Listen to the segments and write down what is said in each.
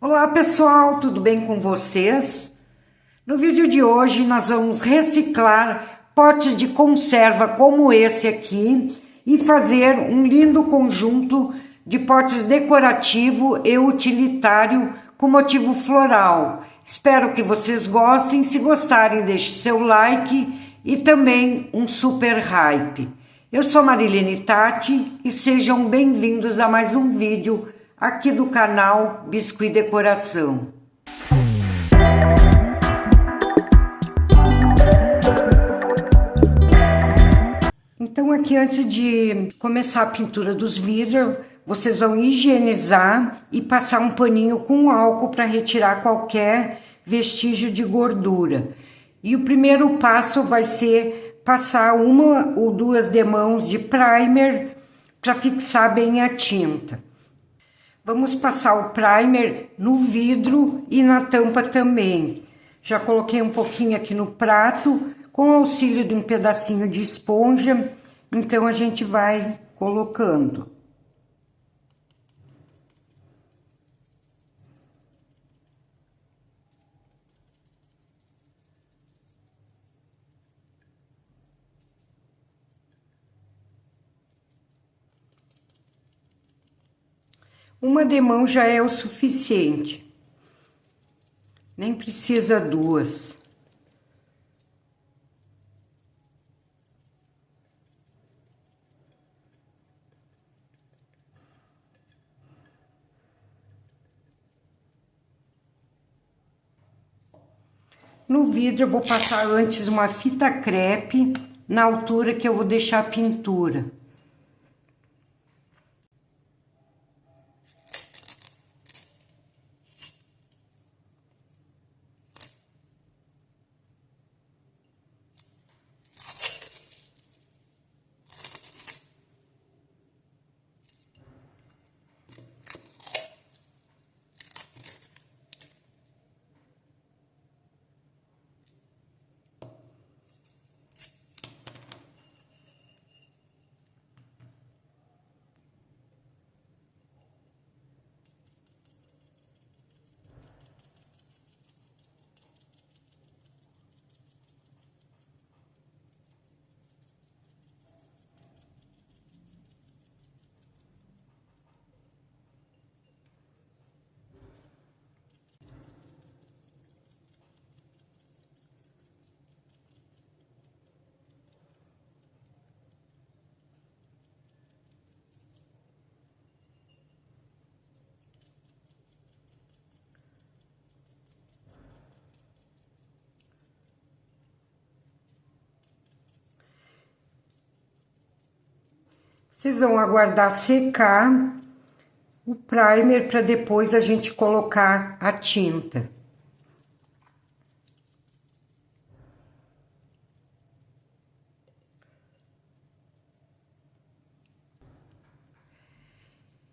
Olá pessoal, tudo bem com vocês? No vídeo de hoje nós vamos reciclar potes de conserva como esse aqui e fazer um lindo conjunto de potes decorativo e utilitário com motivo floral. Espero que vocês gostem, se gostarem deixe seu like e também um super hype. Eu sou Marilene Tati e sejam bem-vindos a mais um vídeo aqui do canal Biscuit Decoração. Então aqui, antes de começar a pintura dos vidros, vocês vão higienizar e passar um paninho com álcool para retirar qualquer vestígio de gordura. E o primeiro passo vai ser passar uma ou duas demãos de primer para fixar bem a tinta. Vamos passar o primer no vidro e na tampa também. Já coloquei um pouquinho aqui no prato, com auxílio de um pedacinho de esponja, então a gente vai colocando. Uma demão já é o suficiente, nem precisa duas. No vidro eu vou passar antes uma fita crepe na altura que eu vou deixar a pintura. Vocês vão aguardar secar o primer para depois a gente colocar a tinta.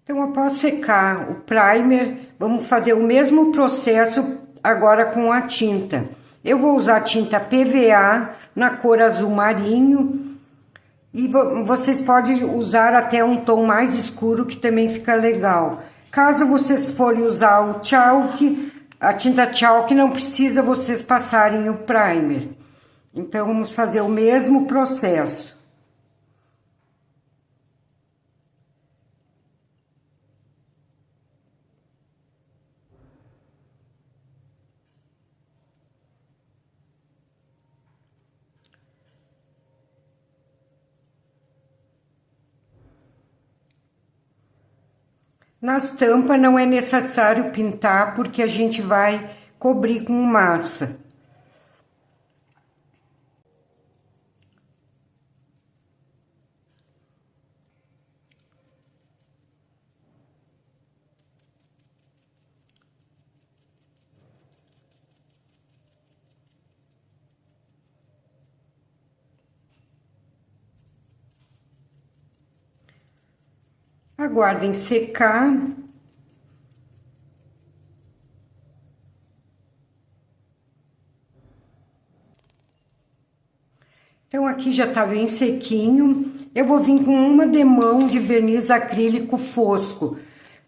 Então, após secar o primer, vamos fazer o mesmo processo agora com a tinta. Eu vou usar tinta PVA na cor azul marinho. E vocês podem usar até um tom mais escuro, que também fica legal. Caso vocês forem usar o chalk, a tinta chalk, não precisa vocês passarem o primer. Então, vamos fazer o mesmo processo. Nas tampas não é necessário pintar, porque a gente vai cobrir com massa. Aguardem secar. Então, aqui já tá bem sequinho. Eu vou vir com uma demão de verniz acrílico fosco.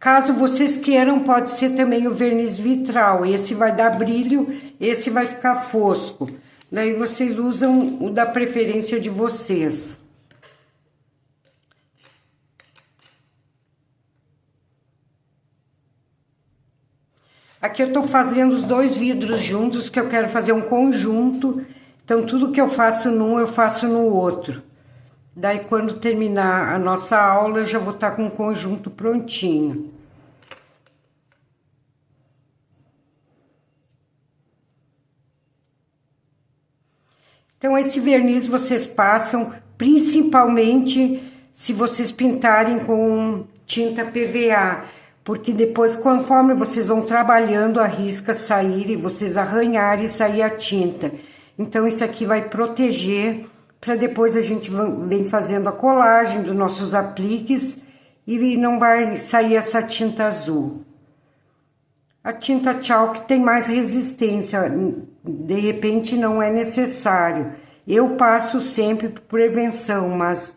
Caso vocês queiram, pode ser também o verniz vitral. Esse vai dar brilho, esse vai ficar fosco. Daí vocês usam o da preferência de vocês. Aqui eu tô fazendo os dois vidros juntos, que eu quero fazer um conjunto. Então, tudo que eu faço num, eu faço no outro. Daí, quando terminar a nossa aula, eu já vou estar com o conjunto prontinho. Então, esse verniz vocês passam, principalmente se vocês pintarem com tinta PVA. Porque depois, conforme vocês vão trabalhando, a risca sair e vocês arranharem e sair a tinta. Então, isso aqui vai proteger, para depois a gente vem fazendo a colagem dos nossos apliques e não vai sair essa tinta azul. A tinta chalk tem mais resistência, de repente não é necessário. Eu passo sempre por prevenção, mas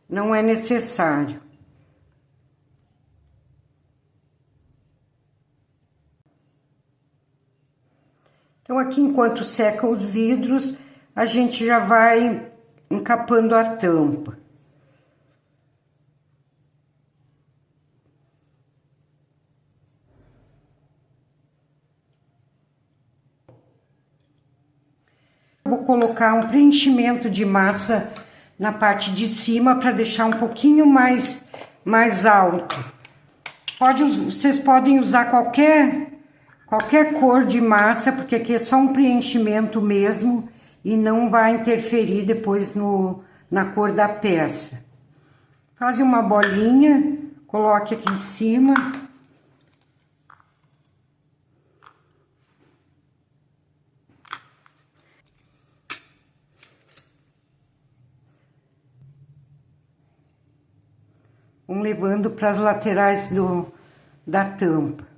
não é necessário. Então, aqui, enquanto seca os vidros, a gente já vai encapando a tampa. Vou colocar um preenchimento de massa na parte de cima para deixar um pouquinho mais alto. Vocês podem usar qualquer cor de massa, porque aqui é só um preenchimento mesmo e não vai interferir depois na cor da peça. Faz uma bolinha, coloque aqui em cima. Vamos levando para as laterais da tampa.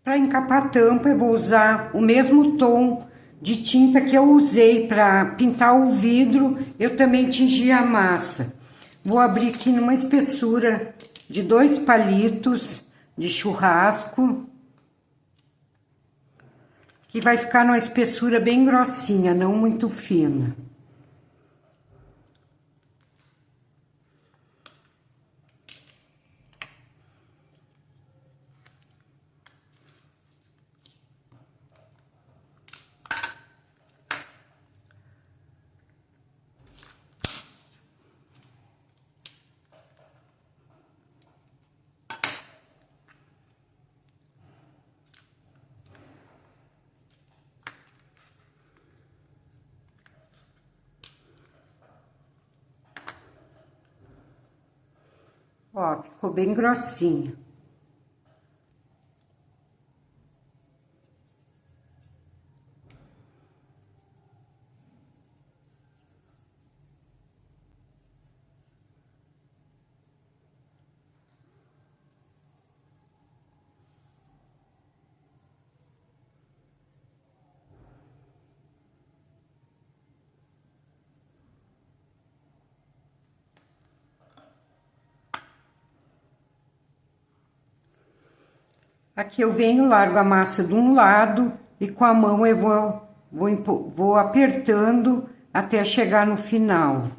Para encapar a tampa, eu vou usar o mesmo tom de tinta que eu usei para pintar o vidro, eu também tingi a massa. Vou abrir aqui numa espessura de 2 palitos de churrasco, que vai ficar numa espessura bem grossinha, não muito fina. Ó, ficou bem grossinho. Aqui eu venho, largo a massa de um lado e com a mão eu vou apertando até chegar no final.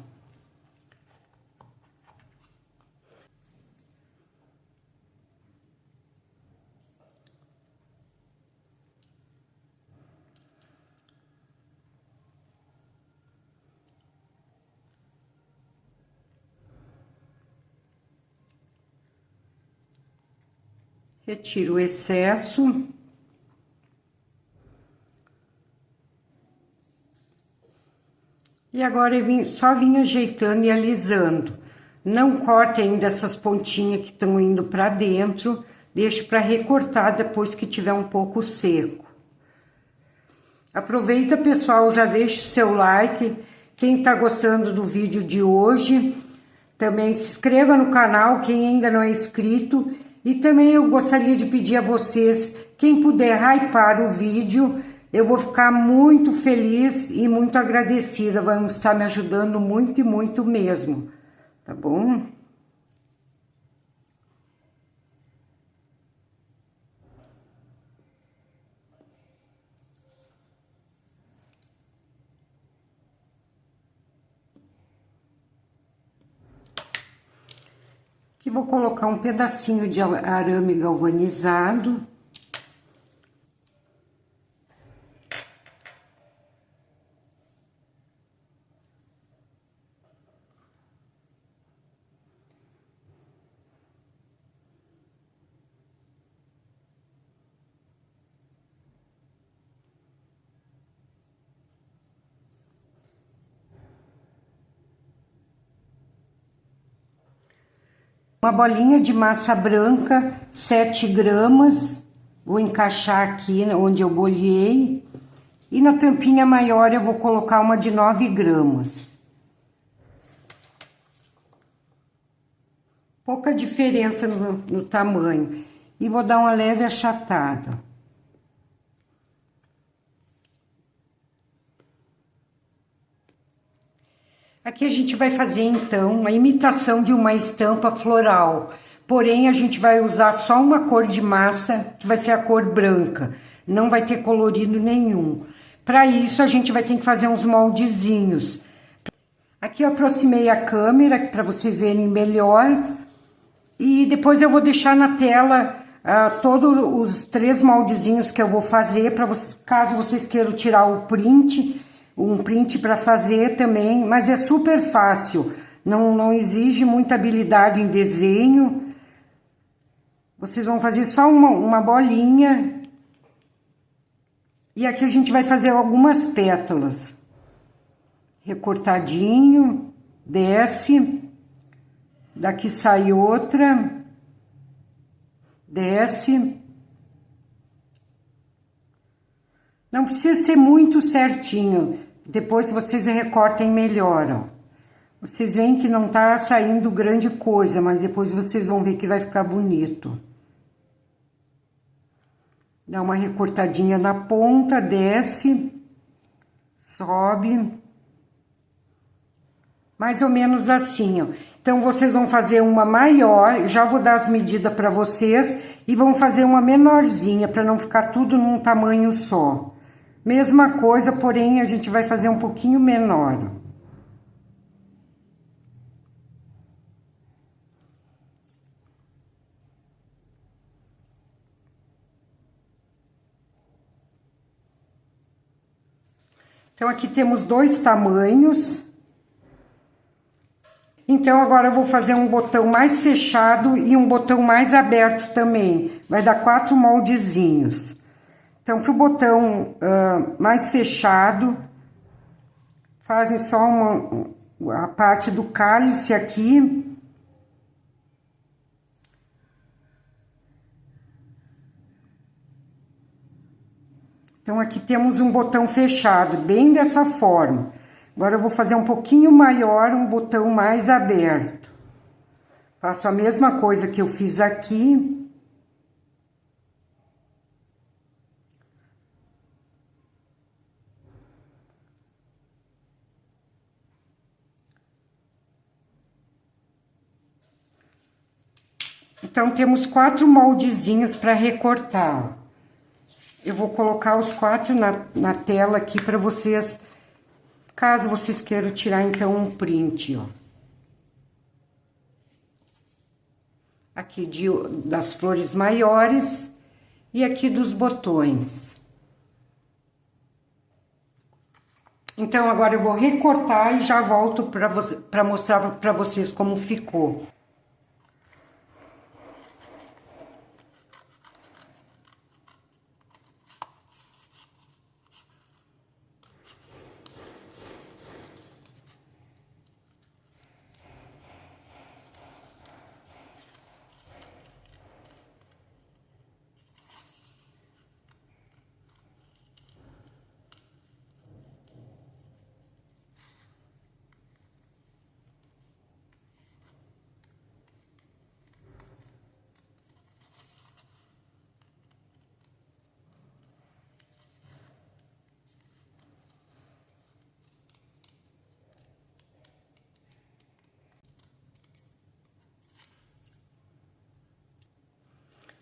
Retiro o excesso. E agora eu só vim ajeitando e alisando. Não corte ainda essas pontinhas que estão indo para dentro, deixe para recortar depois que tiver um pouco seco. Aproveita, pessoal, já deixe seu like. Quem tá gostando do vídeo de hoje, também se inscreva no canal, quem ainda não é inscrito. E também eu gostaria de pedir a vocês, quem puder hypar o vídeo, eu vou ficar muito feliz e muito agradecida. Vão estar me ajudando muito e muito mesmo, tá bom? Aqui vou colocar um pedacinho de arame galvanizado. Uma bolinha de massa branca, 7 gramas, vou encaixar aqui onde eu bolhei. E na tampinha maior eu vou colocar uma de 9 gramas. Pouca diferença no tamanho. E vou dar uma leve achatada. Aqui a gente vai fazer, então, uma imitação de uma estampa floral. Porém, a gente vai usar só uma cor de massa, que vai ser a cor branca. Não vai ter colorido nenhum. Para isso, a gente vai ter que fazer uns moldezinhos. Aqui eu aproximei a câmera, para vocês verem melhor. E depois eu vou deixar na tela todos os 3 moldezinhos que eu vou fazer, para vocês, caso vocês queiram tirar o print, um print para fazer também, mas é super fácil, não exige muita habilidade em desenho. Vocês vão fazer só uma bolinha, e aqui a gente vai fazer algumas pétalas. Recortadinho, desce, daqui sai outra, desce. Não precisa ser muito certinho, depois vocês recortem melhor, ó. Vocês veem que não tá saindo grande coisa, mas depois vocês vão ver que vai ficar bonito. Dá uma recortadinha na ponta, desce, sobe. Mais ou menos assim, ó. Então, vocês vão fazer uma maior, já vou dar as medidas para vocês, e vão fazer uma menorzinha, para não ficar tudo num tamanho só. Mesma coisa, porém, a gente vai fazer um pouquinho menor. Então, aqui temos 2 tamanhos. Então, agora eu vou fazer um botão mais fechado e um botão mais aberto também. Vai dar 4 moldezinhos. Então, para o botão mais fechado, fazem só a parte do cálice aqui. Então, aqui temos um botão fechado, bem dessa forma. Agora, eu vou fazer um pouquinho maior, um botão mais aberto. Faço a mesma coisa que eu fiz aqui. Então, temos 4 moldezinhos para recortar. Eu vou colocar os 4 na tela aqui para vocês, caso vocês queiram tirar, então, um print, ó. Aqui das flores maiores e aqui dos botões. Então, agora eu vou recortar e já volto para mostrar para vocês como ficou.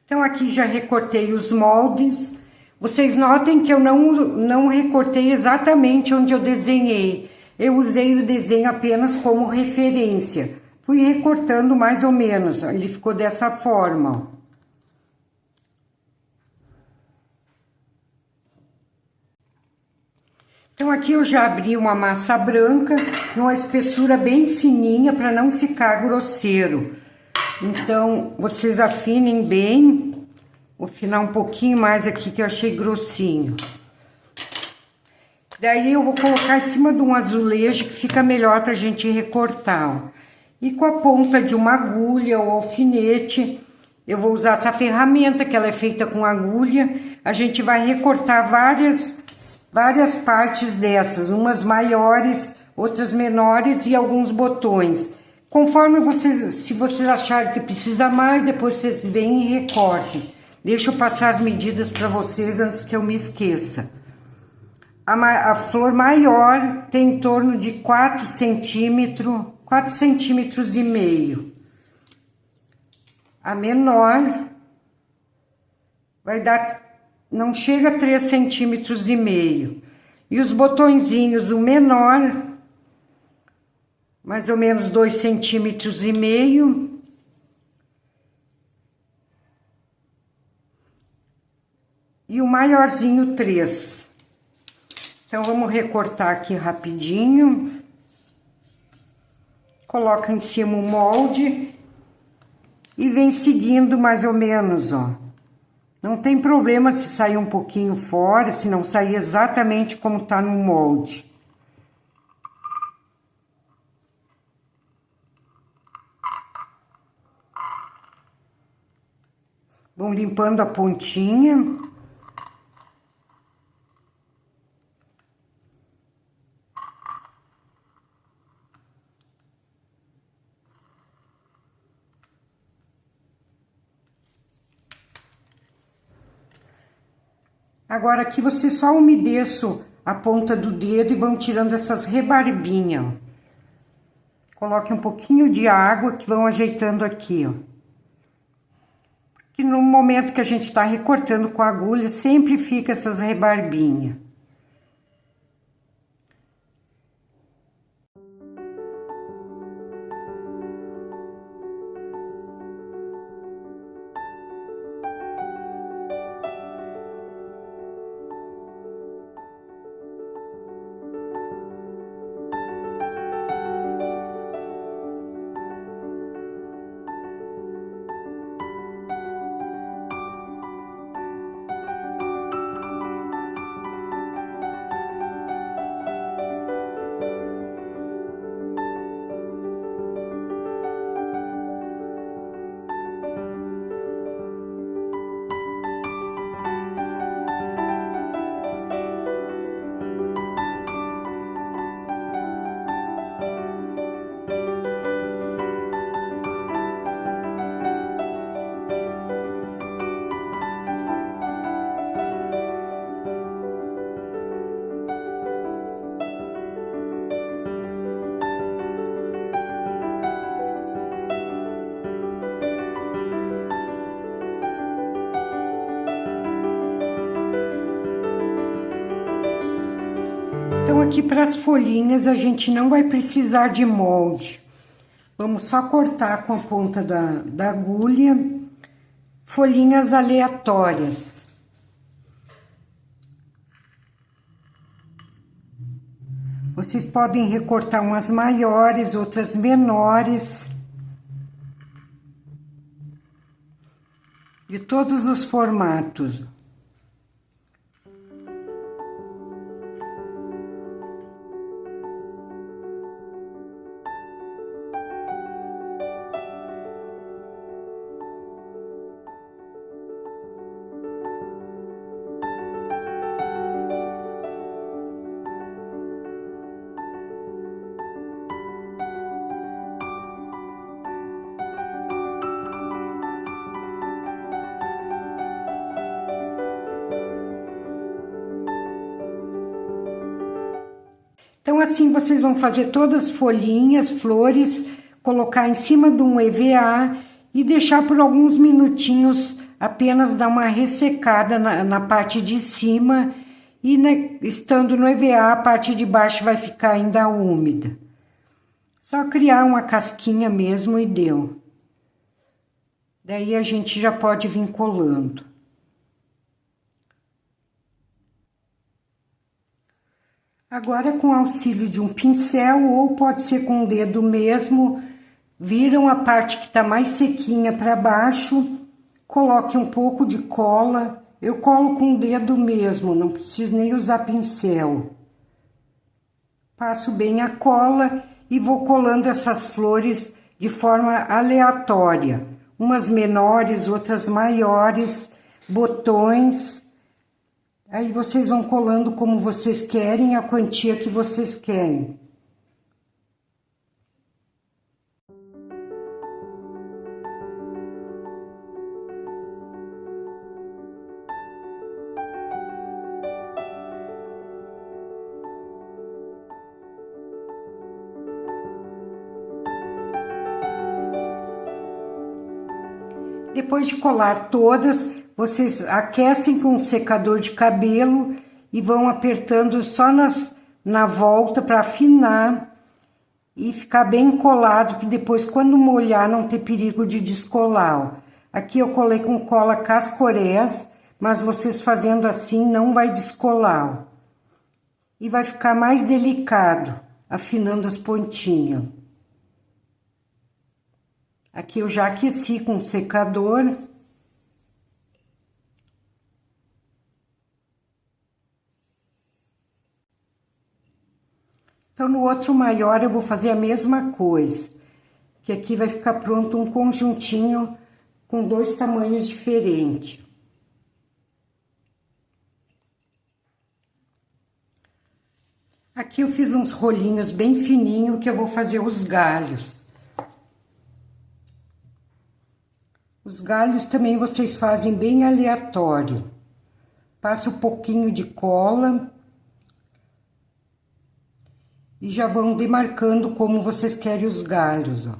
Então, aqui já recortei os moldes. Vocês notem que eu não recortei exatamente onde eu desenhei. Eu usei o desenho apenas como referência. Fui recortando mais ou menos. Ele ficou dessa forma, ó. Então, aqui eu já abri uma massa branca, numa espessura bem fininha, para não ficar grosseiro. Então, vocês afinem bem. Vou afinar um pouquinho mais aqui, que eu achei grossinho. Daí, eu vou colocar em cima de um azulejo, que fica melhor pra gente recortar, ó. E com a ponta de uma agulha ou alfinete, eu vou usar essa ferramenta, que ela é feita com agulha. A gente vai recortar várias partes dessas, umas maiores, outras menores e alguns botões. Conforme vocês, se vocês acharem que precisa mais, depois vocês vêm e recortem. Deixa eu passar as medidas para vocês antes que eu me esqueça. A flor maior tem em torno de 4 centímetros, 4 centímetros e meio. A menor vai dar, não chega a 3 centímetros e meio. E os botõezinhos, o menor, mais ou menos 2 centímetros e meio. E o maiorzinho, 3. Então, vamos recortar aqui rapidinho. Coloca em cima o molde. E vem seguindo mais ou menos, ó. Não tem problema se sair um pouquinho fora, se não sair exatamente como tá no molde. Vão limpando a pontinha. Agora, aqui você só umedeço a ponta do dedo e vão tirando essas rebarbinhas, ó. Coloque um pouquinho de água que vão ajeitando aqui, ó. Que no momento que a gente tá recortando com a agulha, sempre fica essas rebarbinhas. Então, aqui para as folhinhas, a gente não vai precisar de molde. Vamos só cortar com a ponta da agulha folhinhas aleatórias. Vocês podem recortar umas maiores, outras menores. De todos os formatos. Então, assim, vocês vão fazer todas as folhinhas, flores, colocar em cima de um EVA e deixar por alguns minutinhos apenas dar uma ressecada na parte de cima e estando no EVA, a parte de baixo vai ficar ainda úmida. Só criar uma casquinha mesmo e deu. Daí a gente já pode vir colando. Agora, com auxílio de um pincel, ou pode ser com o dedo mesmo, viram a parte que está mais sequinha para baixo, coloque um pouco de cola. Eu colo com o dedo mesmo, não preciso nem usar pincel. Passo bem a cola e vou colando essas flores de forma aleatória. Umas menores, outras maiores, botões. Aí vocês vão colando como vocês querem, a quantia que vocês querem. Depois de colar todas, vocês aquecem com um secador de cabelo e vão apertando só na volta para afinar e ficar bem colado, que depois, quando molhar, não ter perigo de descolar. Ó. Aqui eu colei com cola Cascorés, mas vocês fazendo assim não vai descolar. Ó. E vai ficar mais delicado, afinando as pontinhas. Aqui eu já aqueci com o secador. Então, no outro maior eu vou fazer a mesma coisa. Que aqui vai ficar pronto um conjuntinho com 2 tamanhos diferentes. Aqui eu fiz uns rolinhos bem fininhos que eu vou fazer os galhos. Os galhos também vocês fazem bem aleatório. Passa um pouquinho de cola. E já vão demarcando como vocês querem os galhos, ó.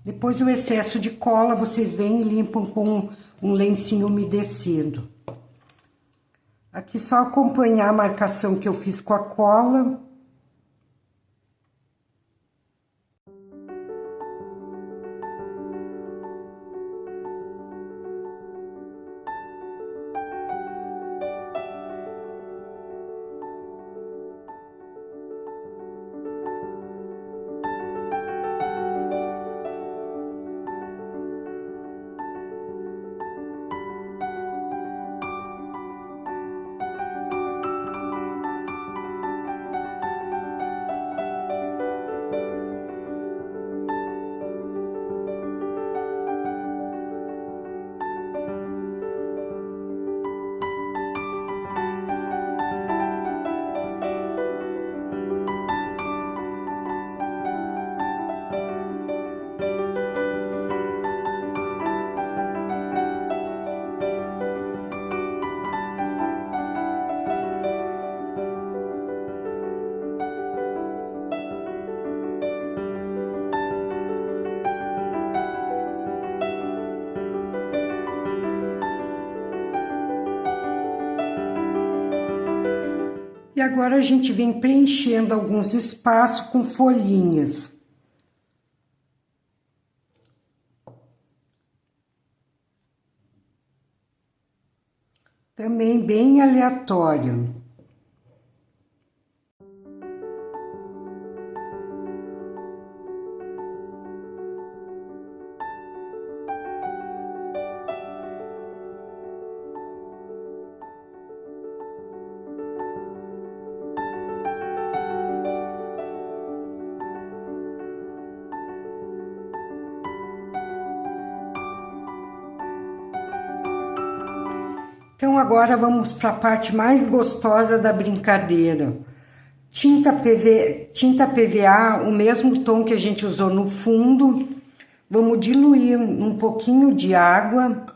Depois o excesso de cola vocês vêm e limpam com um lencinho umedecido. Aqui só acompanhar a marcação que eu fiz com a cola. E agora a gente vem preenchendo alguns espaços com folhinhas. Também bem aleatório. Então, agora vamos para a parte mais gostosa da brincadeira. Tinta PVA, o mesmo tom que a gente usou no fundo. Vamos diluir um pouquinho de água.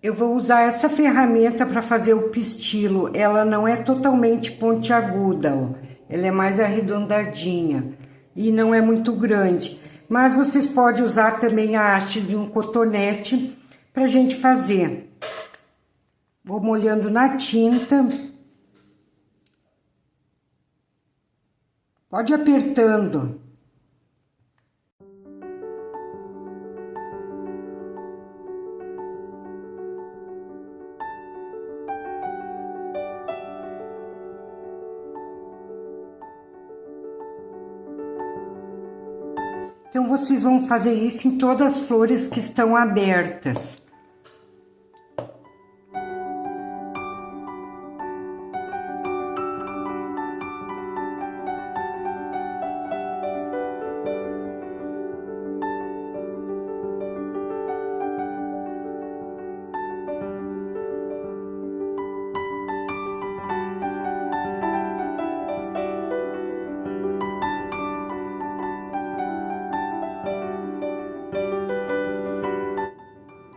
Eu vou usar essa ferramenta para fazer o pistilo. Ela não é totalmente pontiaguda, ó. Ela é mais arredondadinha e não é muito grande. Mas vocês podem usar também a haste de um cotonete para a gente fazer. Vou molhando na tinta. Pode ir apertando. Então, vocês vão fazer isso em todas as flores que estão abertas.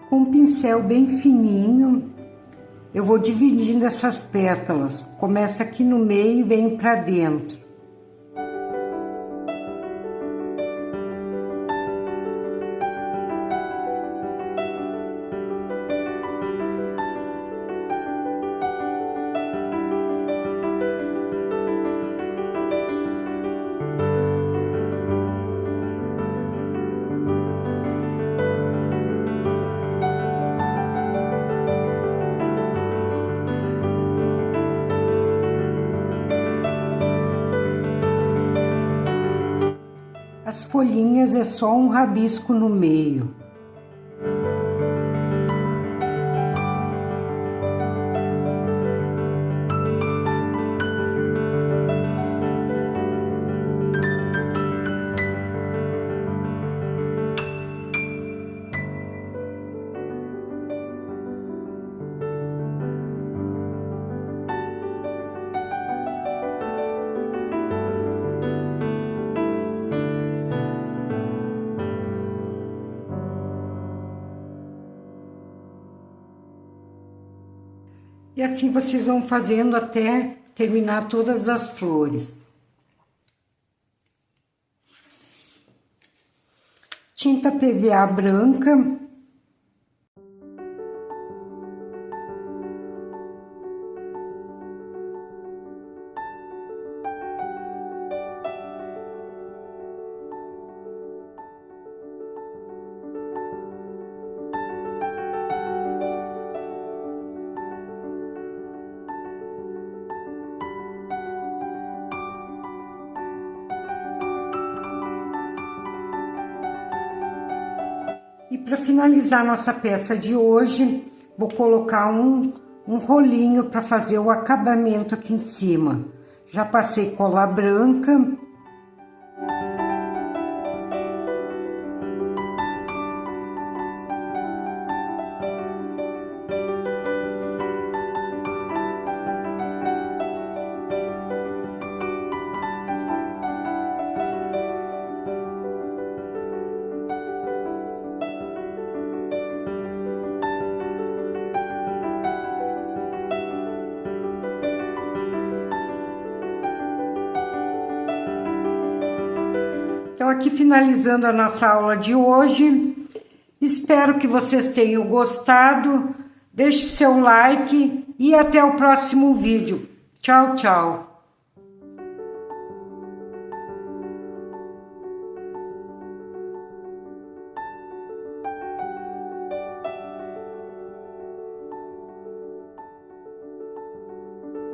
Com um pincel bem fininho, eu vou dividindo essas pétalas. Começa aqui no meio e vem para dentro. As folhinhas é só um rabisco no meio. E assim vocês vão fazendo até terminar todas as flores. Tinta PVA branca. E para finalizar nossa peça de hoje, vou colocar um rolinho para fazer o acabamento aqui em cima. Já passei cola branca. Então, aqui finalizando a nossa aula de hoje, espero que vocês tenham gostado. Deixe seu like e até o próximo vídeo. Tchau, tchau!